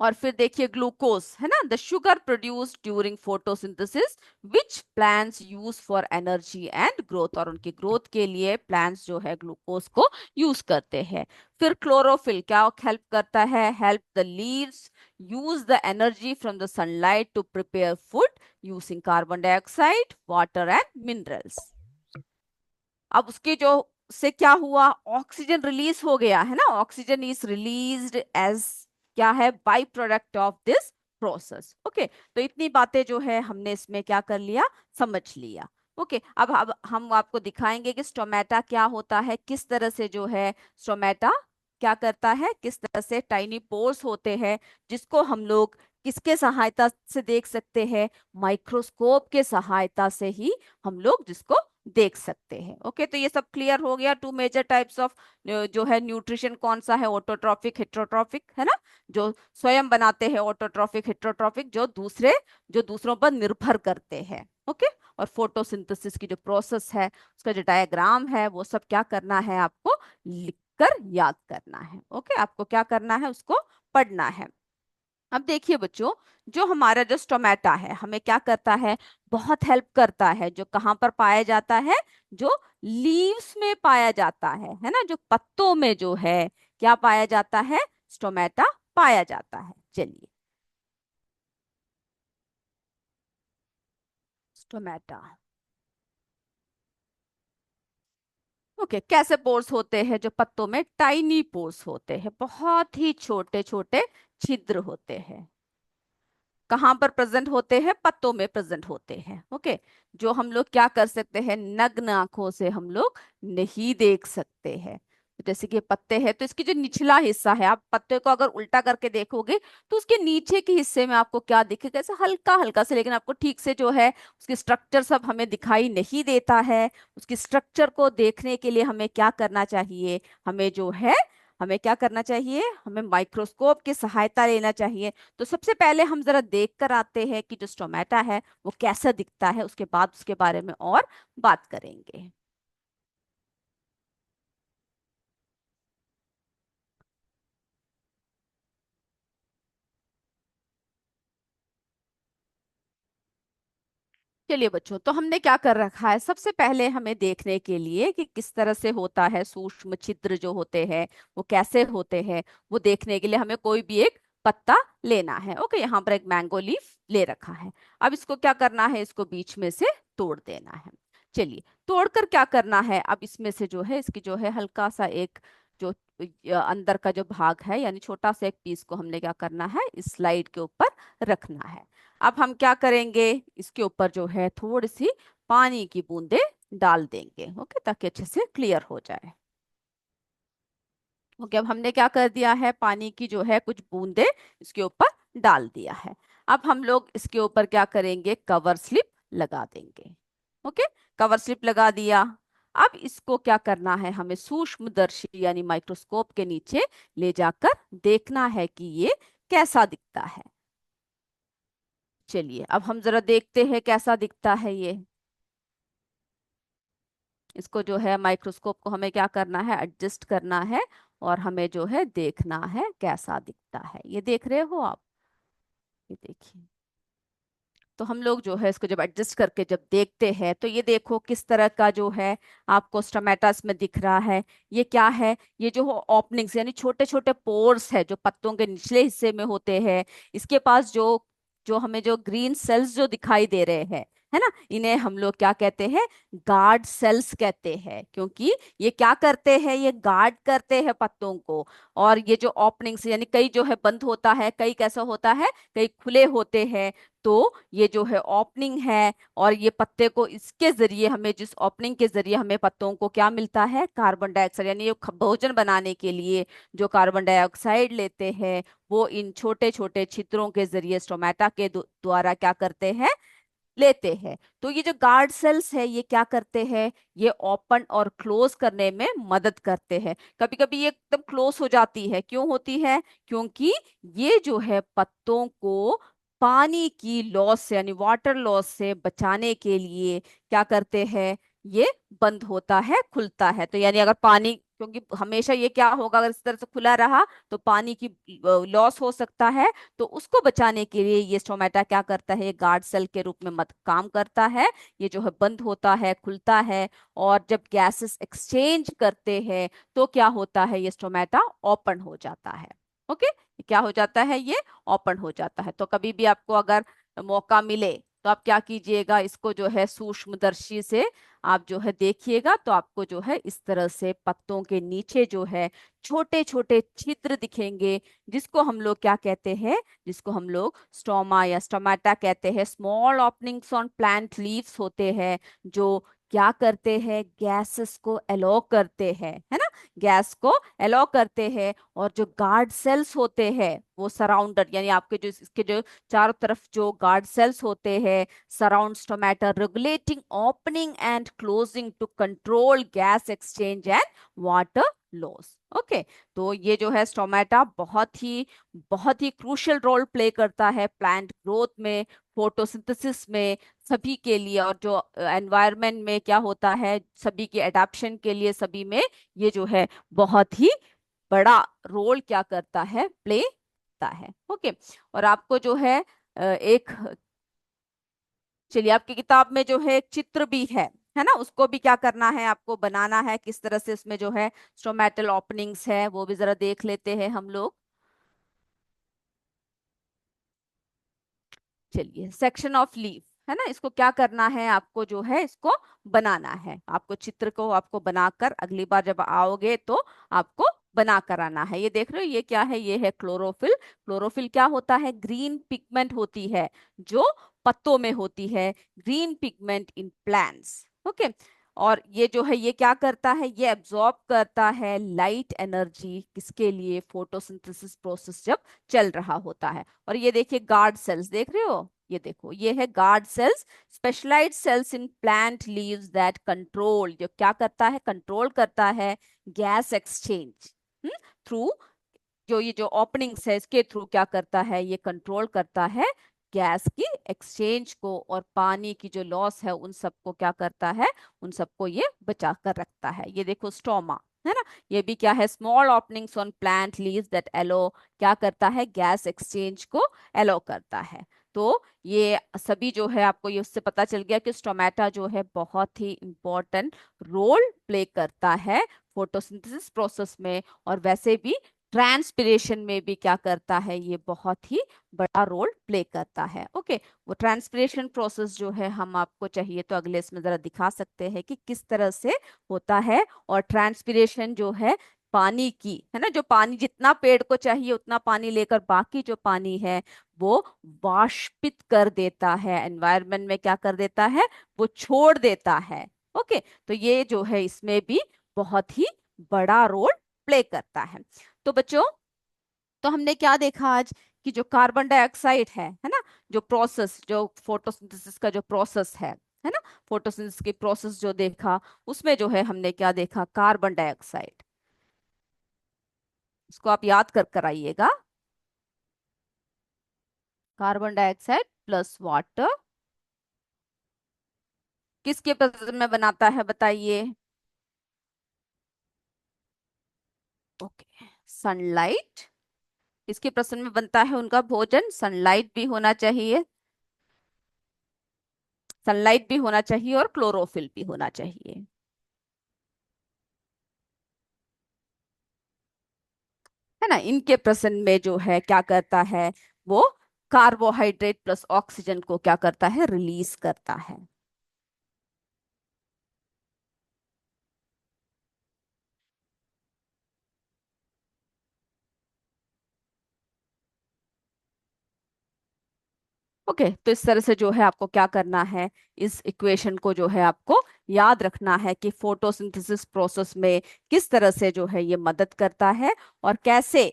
और फिर देखिए ग्लूकोज है ना, the sugar produced during photosynthesis which plants use for energy and growth. और उनकी ग्रोथ के लिए प्लांट्स जो है ग्लूकोज को यूज करते हैं। फिर क्लोरोफिल क्या हेल्प करता है? Help the leaves use the energy from the sunlight to prepare food using carbon dioxide, water and minerals. अब उसके जो से क्या हुआ, ऑक्सीजन रिलीज हो गया है ना, ऑक्सीजन इज रिलीज्ड एज क्या है, by product of this process. Okay, तो इतनी बातें जो है हमने इसमें क्या कर लिया, समझ लिया। ओके, अब हम आपको दिखाएंगे कि स्टोमेटा क्या होता है, किस तरह से जो है स्टोमेटा क्या करता है, किस तरह से टाइनी पोर्स होते हैं, जिसको हम लोग किसके सहायता से देख सकते हैं, माइक्रोस्कोप के सहायता से ही हम लोग जिसको देख सकते हैं। ओके, तो ये सब क्लियर हो गया। टू मेजर टाइप्स ऑफ जो है न्यूट्रिशन कौन सा है, ऑटोट्रॉफिक, हेट्रोट्रॉफिक, है ना, जो स्वयं बनाते हैं, ऑटोट्रॉफिक, हेट्रोट्रॉफिक जो दूसरों पर निर्भर करते हैं। ओके, और फोटोसिंथेसिस की जो प्रोसेस है, उसका जो डायग्राम है, वो सब क्या करना है, आपको लिखकर याद करना है। ओके, आपको क्या करना है, उसको पढ़ना है। अब देखिए बच्चों, जो हमारा जो स्टोमेटा है हमें क्या करता है, बहुत हेल्प करता है। जो कहाँ पर पाया जाता है, जो लीव्स में पाया जाता है ना, जो पत्तों में जो है क्या पाया जाता है, स्टोमेटा पाया जाता है। चलिए, स्टोमेटा। ओके, कैसे पोर्स होते हैं? जो पत्तों में टाइनी पोर्स होते हैं, बहुत ही छोटे छोटे छिद्र होते हैं। कहाँ पर प्रेजेंट होते हैं? पत्तों में प्रेजेंट होते हैं। ओके, जो हम लोग क्या कर सकते हैं, नग्न आंखों से हम लोग नहीं देख सकते हैं। जैसे कि पत्ते हैं, तो इसकी जो निचला हिस्सा है, आप पत्ते को अगर उल्टा करके देखोगे तो उसके नीचे के हिस्से में आपको क्या दिखेगा, ऐसा हल्का हल्का से, लेकिन आपको ठीक से जो है उसकी स्ट्रक्चर सब हमें दिखाई नहीं देता है। उसकी स्ट्रक्चर को देखने के लिए हमें क्या करना चाहिए, हमें क्या करना चाहिए, हमें माइक्रोस्कोप की सहायता लेना चाहिए। तो सबसे पहले हम जरा देख कर आते हैं कि जो स्टोमेटा है वो कैसा दिखता है, उसके बाद उसके बारे में और बात करेंगे। चलिए बच्चों, तो हमने क्या कर रखा है, सबसे पहले हमें देखने के लिए कि किस तरह से होता है, सूक्ष्म छिद्र जो होते हैं वो कैसे होते हैं, वो देखने के लिए हमें कोई भी एक पत्ता लेना है। ओके, यहाँ पर एक मैंगो लीफ ले रखा है। अब इसको क्या करना है, इसको बीच में से तोड़ देना है। चलिए, तोड़कर क्या करना है, अब इसमें से जो है इसकी जो है हल्का सा एक जो अंदर का जो भाग है, यानी छोटा सा एक पीस को हमने क्या करना है, इस स्लाइड के ऊपर रखना है। अब हम क्या करेंगे, इसके ऊपर जो है थोड़ी सी पानी की बूंदे डाल देंगे। ओके, ताकि अच्छे से क्लियर हो जाए। ओके, अब हमने क्या कर दिया है, पानी की जो है कुछ बूंदे इसके ऊपर डाल दिया है। अब हम लोग इसके ऊपर क्या करेंगे, कवर स्लिप लगा देंगे। ओके, कवर स्लिप लगा दिया। अब इसको क्या करना है, हमें सूक्ष्मदर्शी यानी माइक्रोस्कोप के नीचे ले जाकर देखना है कि ये कैसा दिखता है। चलिए अब हम जरा देखते हैं कैसा दिखता है ये। इसको जो है माइक्रोस्कोप को हमें क्या करना है, एडजस्ट करना है, और हमें जो है देखना है कैसा दिखता है। ये देख रहे हो आप, ये देखिए। तो हम लोग जो है इसको जब एडजस्ट करके जब देखते हैं तो ये देखो किस तरह का जो है आपको स्टोमेटास में दिख रहा है। ये क्या है, ये जो ओपनिंग्स यानी छोटे छोटे पोर्स है जो पत्तों के निचले हिस्से में होते हैं, इसके पास जो जो हमें जो ग्रीन सेल्स जो दिखाई दे रहे हैं, है ना, इन्हें हम लोग क्या कहते हैं, गार्ड सेल्स कहते हैं। क्योंकि ये क्या करते हैं, ये गार्ड करते हैं पत्तों को। और ये जो ओपनिंग्स यानी कई जो है बंद होता है, कई कैसा होता है, कई खुले होते हैं। तो ये जो है ओपनिंग है, और ये पत्ते को इसके जरिए हमें, जिस ओपनिंग के जरिए हमें पत्तों को क्या मिलता है, कार्बन डाइऑक्साइड, यानी ये भोजन बनाने के लिए जो कार्बन डाइऑक्साइड लेते हैं, वो इन छोटे छोटे छिद्रों के जरिए स्टोमेटा के द्वारा क्या करते हैं, लेते हैं। तो ये जो गार्ड सेल्स है ये क्या करते हैं, ये ओपन और क्लोज करने में मदद करते हैं। कभी कभी ये एकदम क्लोज हो जाती है, क्यों होती है, क्योंकि ये जो है पत्तों को पानी की लॉस से यानी वाटर लॉस से बचाने के लिए क्या करते हैं, ये बंद होता है, खुलता है। तो यानी अगर पानी, क्योंकि हमेशा ये क्या होगा, अगर इस तरह से खुला रहा तो पानी की लॉस हो सकता है। तो उसको बचाने के लिए ये स्टोमेटा क्या करता है, ये गार्ड सेल के रूप में मत काम करता है। ये जो है बंद होता है, खुलता है, और जब गैसेस एक्सचेंज करते हैं तो क्या होता है, ये स्टोमेटा ओपन हो जाता है। ओके, क्या हो जाता है, ये ओपन हो जाता है। तो कभी भी आपको अगर मौका मिले तो आप क्या कीजिएगा, इसको जो है सूक्ष्मदर्शी से आप जो है देखिएगा, तो आपको जो है इस तरह से पत्तों के नीचे जो है छोटे छोटे छिद्र दिखेंगे, जिसको हम लोग क्या कहते हैं, जिसको हम लोग स्टोमा या स्टोमेटा कहते हैं। Small openings on plant leaves होते हैं, जो क्या करते हैं, गैसेस को एलो करते हैं, है ना, गैस को एलो करते हैं। और जो गार्ड सेल्स होते हैं वो सराउंडर, यानी आपके जो इसके जो चारों तरफ जो गार्ड सेल्स होते हैं, surround stomata, regulating opening and closing to control gas exchange and water loss. Okay, तो ये जो है स्टोमेटा बहुत ही क्रूशियल रोल प्ले करता है प्लांट ग्रोथ में, फोटोसिंथेसिस में, सभी के लिए। और जो एनवायरनमेंट में क्या होता है, सभी के एडाप्शन के लिए, सभी में ये जो है बहुत ही बड़ा रोल क्या करता है, प्ले करता है। ओके, और आपको जो एक, चलिए आपकी किताब में जो है एक चित्र भी है ना, उसको भी क्या करना है, आपको बनाना है, किस तरह से इसमें जो है स्टोमेटल ओपनिंग्स है वो भी जरा देख लेते हैं हम लोग। चलिए, सेक्शन ऑफ लीफ है ना, इसको क्या करना है, आपको जो है इसको बनाना है। आपको चित्र को आपको बनाकर अगली बार जब आओगे तो आपको बना कर आना है। ये देख रहे हो, ये क्या है, ये है क्लोरोफिल। क्लोरोफिल क्या होता है, ग्रीन पिगमेंट होती है जो पत्तों में होती है, green pigment in plants. Okay, और ये जो है ये क्या करता है, ये एब्जॉर्ब करता है लाइट एनर्जी, किसके लिए, फोटोसिंथेसिस प्रोसेस जब चल रहा होता है। और ये देखिए गार्ड सेल्स देख रहे हो, ये देखो ये है guard cells, specialised cells in plant leaves that control, जो क्या करता है, कंट्रोल करता है गैस एक्सचेंज थ्रू, जो ये जो ओपनिंग्स है इसके थ्रू क्या करता है, ये कंट्रोल करता है गैस की एक्सचेंज को, और पानी की जो लॉस है उन सबको क्या करता है, उन सबको ये बचा कर रखता है। ये देखो स्टोमा है ना, ये भी क्या है, small openings on plant leaves that allow, क्या करता है, गैस एक्सचेंज को एलो करता है। तो ये सभी जो है आपको ये उससे पता चल गया कि स्टोमेटा जो है बहुत ही इंपॉर्टेंट रोल प्ले करता है फोटोसिंथेसिस प्रोसेस में, और वैसे भी ट्रांसपिरेशन में भी क्या करता है, ये बहुत ही बड़ा रोल प्ले करता है। ओके, वो ट्रांसपिरेशन प्रोसेस जो है हम आपको चाहिए तो अगले इसमें जरा दिखा सकते हैं कि किस तरह से होता है। और ट्रांसपिरेशन जो है पानी की, है ना, जो पानी जितना पेड़ को चाहिए उतना पानी लेकर बाकी जो पानी है वो वाष्पित कर देता है, एनवायरनमेंट में क्या कर देता है, वो छोड़ देता है। ओके, तो ये जो है इसमें भी बहुत ही बड़ा रोल प्ले करता है। तो बच्चों, तो हमने क्या देखा आज, कि जो कार्बन डाइऑक्साइड है ना, जो प्रोसेस, जो फोटोसिंथेसिस का जो प्रोसेस है ना, फोटोसिंथेसिस की प्रोसेस जो देखा, उसमें जो है हमने क्या देखा, कार्बन डाइऑक्साइड, इसको आप याद कर कर आइएगा। कार्बन डाइऑक्साइड प्लस वाटर किसके प्रेजेंस में बनाता है बताइए? ओके, सनलाइट, इसके प्रेजेंस में बनता है उनका भोजन, सनलाइट भी होना चाहिए, सनलाइट भी होना चाहिए और क्लोरोफिल भी होना चाहिए, है ना। इनके प्रेजेंस में जो है क्या करता है, वो कार्बोहाइड्रेट प्लस ऑक्सीजन को क्या करता है, रिलीज करता है। ओके, तो इस तरह से जो है आपको क्या करना है, इस इक्वेशन को जो है आपको याद रखना है कि फोटोसिंथेसिस प्रोसेस में किस तरह से जो है ये मदद करता है, और कैसे,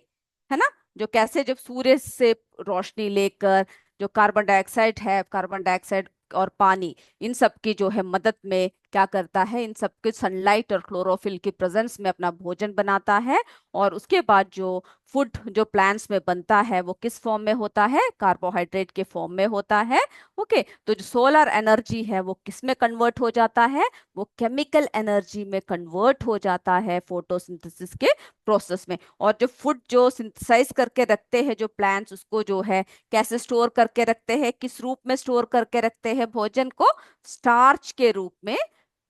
है ना, जो कैसे जब सूर्य से रोशनी लेकर जो कार्बन डाइऑक्साइड है, कार्बन डाइऑक्साइड और पानी, इन सब की जो है मदद में क्या करता है, इन सब के सनलाइट और क्लोरोफिल की प्रेजेंस में अपना भोजन बनाता है। और उसके बाद जो फूड जो प्लांट्स में बनता है वो किस फॉर्म में होता है, कार्बोहाइड्रेट के फॉर्म में होता है। ओके, तो जो सोलर एनर्जी है वो किस में कन्वर्ट हो जाता है, वो केमिकल एनर्जी में कन्वर्ट हो जाता है फोटोसिंथेसिस के प्रोसेस में। और जो फूड जो सिंथेसाइज करके रखते हैं जो प्लांट्स, उसको जो है कैसे स्टोर करके रखते हैं, किस रूप में स्टोर करके रखते हैं भोजन को, स्टार्च के रूप में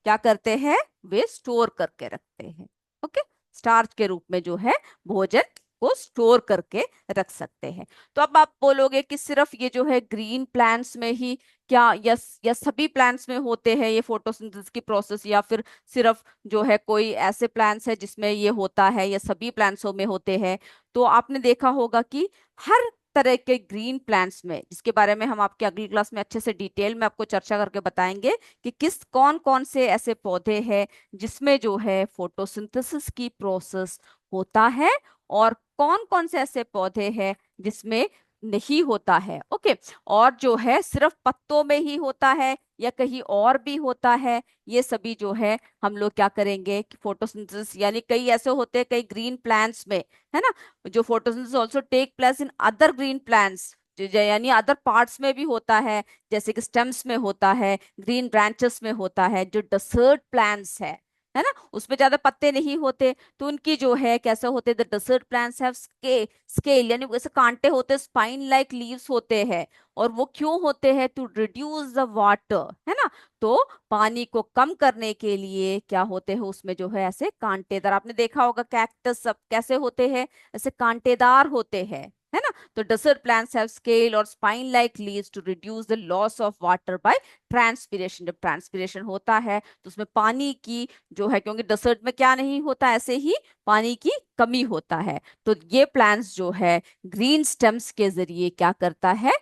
क्या करते हैं, वे स्टोर करके रखते हैं। ओके, स्टार्च के रूप में जो है भोजन को स्टोर करके रख सकते हैं। तो अब आप बोलोगे कि सिर्फ ये जो है ग्रीन प्लांट्स में ही क्या, या सभी प्लांट्स में होते हैं ये फोटोसिंथेसिस की प्रोसेस, या फिर सिर्फ जो है कोई ऐसे प्लांट्स है जिसमें ये होता है, या सभी प्लांट्सों में होते हैं? तो आपने देखा होगा कि हर तरह के ग्रीन प्लांट्स में, जिसके बारे में हम आपके अगली क्लास में अच्छे से डिटेल में आपको चर्चा करके बताएंगे कि किस कौन कौन से ऐसे पौधे हैं जिसमें जो है फोटोसिंथेसिस की प्रोसेस होता है, और कौन कौन से ऐसे पौधे हैं जिसमें नहीं होता है। ओके, और जो है सिर्फ पत्तों में ही होता है या कहीं और भी होता है, ये सभी जो है हम लोग क्या करेंगे कि फोटोसिंथेसिस, यानी कई ऐसे होते हैं कई ग्रीन प्लांट्स में, है ना, जो photosynthesis also take place in other green plants, यानी अदर पार्ट्स में भी होता है, जैसे कि स्टेम्स में होता है, ग्रीन ब्रांचेस में होता है। जो डेसर्ट प्लांट्स है ना, उसमें ज्यादा पत्ते नहीं होते, तो उनकी जो है कैसे होते, the dessert plants have scale, यानी वैसे कांटे होते, स्पाइन लाइक लीव्स होते हैं। और वो क्यों होते हैं, टू रिड्यूस द वाटर, है ना, तो पानी को कम करने के लिए क्या होते हैं उसमें जो है ऐसे कांटेदार, आपने देखा होगा कैक्टस सब कैसे होते हैं, ऐसे कांटेदार होते हैं, है ना। तो डेसर्ट प्लांट्स हैव स्केल और spine like leaves to reduce the loss of water by transpiration. जब ट्रांसपिरेशन होता है तो उसमें पानी की जो है, क्योंकि डेसर्ट में क्या नहीं होता, ऐसे ही पानी की कमी होता है, तो ये प्लांट्स जो है ग्रीन स्टेम्स के जरिए क्या करता है,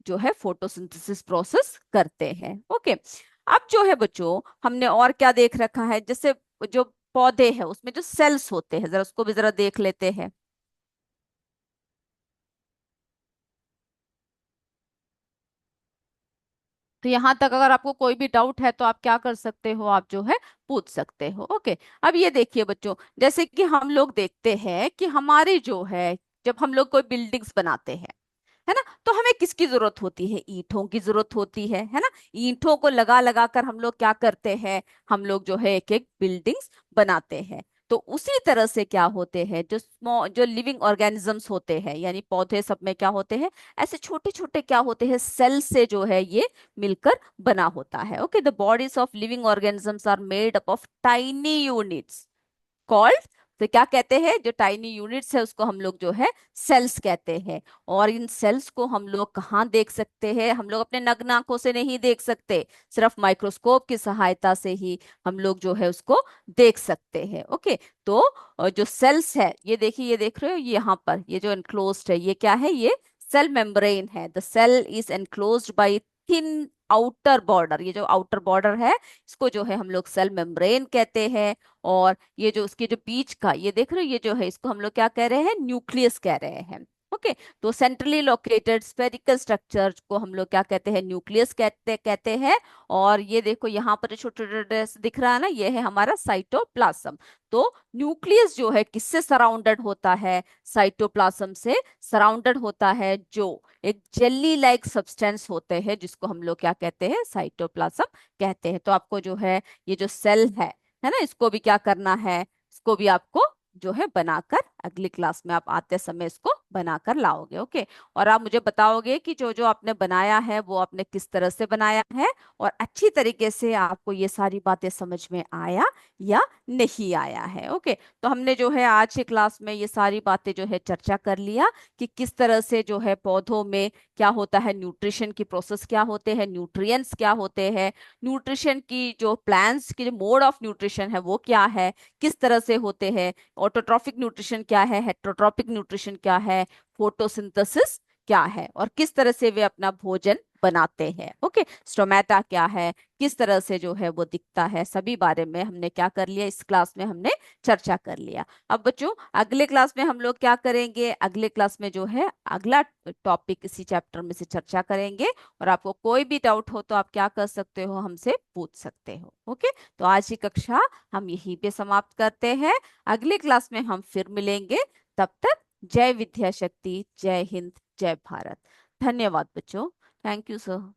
जो है फोटोसिंथेसिस प्रोसेस करते हैं। ओके, अब जो है बच्चों हमने और क्या देख रखा है, जैसे जो पौधे हैं उसमें जो सेल्स होते हैं, जरा उसको भी जरा देख लेते हैं। तो यहाँ तक अगर आपको कोई भी डाउट है तो आप क्या कर सकते हो, आप जो है पूछ सकते हो। ओके, अब ये देखिए बच्चों, जैसे कि हम लोग देखते हैं कि हमारी जो है, जब हम लोग कोई बिल्डिंग्स बनाते हैं, है ना, तो हमें किसकी जरूरत होती है, ईंटों की जरूरत होती है ना। ईंटों को लगा लगा कर हम लोग क्या करते हैं, हम लोग जो है एक एक बिल्डिंग्स बनाते हैं। तो उसी तरह से क्या होते हैं, जो स्मॉल जो लिविंग ऑर्गेनिजम्स होते हैं, यानी पौधे सब में क्या होते हैं, ऐसे छोटे छोटे क्या होते हैं, सेल से जो है ये मिलकर बना होता है। Okay, the bodies of living organisms are made up of tiny units called, तो क्या कहते हैं, जो टाइनी यूनिट्स है उसको हम लोग जो है सेल्स कहते हैं। और इन सेल्स को हम लोग कहाँ देख सकते हैं, हम लोग अपने नग्न आंखों से नहीं देख सकते, सिर्फ माइक्रोस्कोप की सहायता से ही हम लोग जो है उसको देख सकते हैं। ओके, तो जो सेल्स है, ये देखिए, ये देख रहे हो, ये यहाँ पर ये जो एनक्लोज्ड है, ये क्या है, ये सेल मेम्ब्रेन है। The cell is enclosed by thin outer border, ये जो आउटर बॉर्डर है इसको जो है हम लोग सेल मेम्ब्रेन कहते हैं। और ये जो उसके जो बीच का ये देख रहे हो, ये जो है इसको हम लोग क्या कह रहे हैं, न्यूक्लियस कह रहे हैं। ओके, तो सेंट्रली लोकेटेड स्फेरिकल स्ट्रक्चर को हम लोग क्या कहते हैं, न्यूक्लियस कहते हैं। और ये देखो यहाँ पर छोटे छोटे दिख रहा है ना, ये है हमारा साइटोप्लाज्म। तो न्यूक्लियस जो है किससे सराउंडेड होता है, साइटोप्लाज्म से सराउंडेड होता है, जो एक जेली लाइक सब्सटेंस होते हैं जिसको हम लोग क्या कहते हैं, साइटोप्लाज्म कहते हैं। तो आपको जो है ये जो सेल है ना, इसको भी क्या करना है, इसको भी आपको जो है बनाकर अगली क्लास में आप आते समय इसको बनाकर लाओगे। ओके, और आप मुझे बताओगे कि जो जो आपने बनाया है वो आपने किस तरह से बनाया है, और अच्छी तरीके से आपको ये सारी बातें समझ में आया या नहीं आया है। ओके, तो हमने जो है आज की क्लास में ये सारी बातें जो है चर्चा कर लिया कि किस तरह से जो है पौधों में क्या होता है, न्यूट्रिशन की प्रोसेस क्या होते हैं, न्यूट्रिएंट्स क्या होते हैं, न्यूट्रिशन की जो प्लांट्स की जो मोड ऑफ न्यूट्रिशन है वो क्या है, किस तरह से होते हैं, ऑटोट्रॉफिक न्यूट्रिशन क्या है, हेटेरोट्रॉपिक न्यूट्रिशन क्या है, फोटोसिंथेसिस क्या है, और किस तरह से वे अपना भोजन बनाते हैं। ओके, स्टोमेटा क्या है, किस तरह से जो है वो दिखता है, सभी बारे में हमने क्या कर लिया, इस क्लास में हमने चर्चा कर लिया। अब बच्चों अगले क्लास में हम लोग क्या करेंगे, अगले क्लास में जो है अगला टॉपिक इसी चैप्टर में से चर्चा करेंगे। और आपको कोई भी डाउट हो तो आप क्या कर सकते हो, हमसे पूछ सकते हो। ओके, तो आज की कक्षा हम यहीं पे समाप्त करते हैं। अगली क्लास में हम फिर मिलेंगे। तब तक जय विद्या शक्ति, जय हिंद, जय भारत। धन्यवाद बच्चों। Thank you sir.